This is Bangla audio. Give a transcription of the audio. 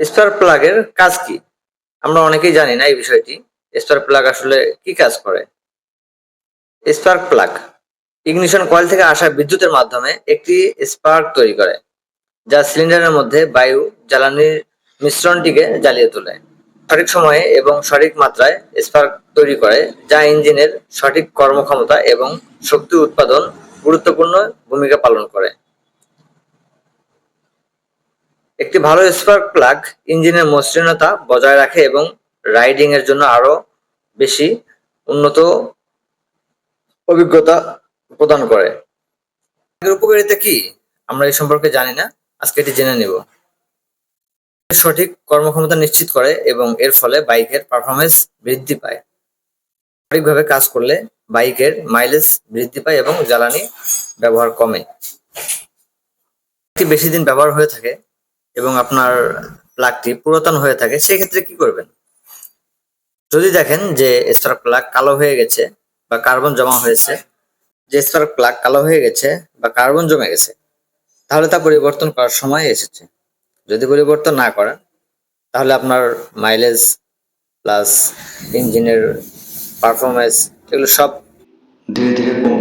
স্পার্ক প্লাগের কাজ কি? আমরা অনেকেই জানি না এই বিষয়টি। স্পার্ক প্লাগ আসলে কি কাজ করে? স্পার্ক প্লাগ ইগনিশন কয়েল থেকে আসা বিদ্যুতের মাধ্যমে একটি স্পার্ক তৈরি করে, যা সিলিন্ডারের মধ্যে বায়ু জ্বালানির মিশ্রণটিকে জ্বালিয়ে তোলে। সঠিক সময়ে এবং সঠিক মাত্রায় স্পার্ক তৈরি করে, যা ইঞ্জিনের সঠিক কর্মক্ষমতা এবং শক্তি উৎপাদন গুরুত্বপূর্ণ ভূমিকা পালন করে। একটি ভালো স্পার্ক প্লাগ ইঞ্জিনের মসৃণতা বজায় রাখে এবং রাইডিং এর জন্য আরো বেশি উন্নত অভিজ্ঞতা প্রদান করে। এর উপকারিতা কি? আমরা এই সম্পর্কে জানি না, আজকে এটি জেনে নেব। সঠিক কর্মক্ষমতা নিশ্চিত করে এবং এর ফলে বাইকের পারফরমেন্স বৃদ্ধি পায়। সঠিকভাবে কাজ করলে বাইকের মাইলেজ বৃদ্ধি পায় এবং জ্বালানি ব্যবহার কমে। একটি বেশি দিন ব্যবহার হয়ে থাকে এবং আপনার প্লাগটি পুরাতন হয়ে থাকে, সেক্ষেত্রে কি করবেন? যদি দেখেন যে স্পার্ক প্লাগ কালো হয়ে গেছে বা কার্বন জমা হয়েছে, যে স্পার্ক প্লাগ কালো হয়ে গেছে বা কার্বন জমে গেছে, তাহলে তা পরিবর্তন করার সময় এসেছে। যদি পরিবর্তন না করেন, তাহলে আপনার মাইলেজ প্লাস ইঞ্জিনের পারফরমেন্স এগুলো সব ধীরে ধীরে কমে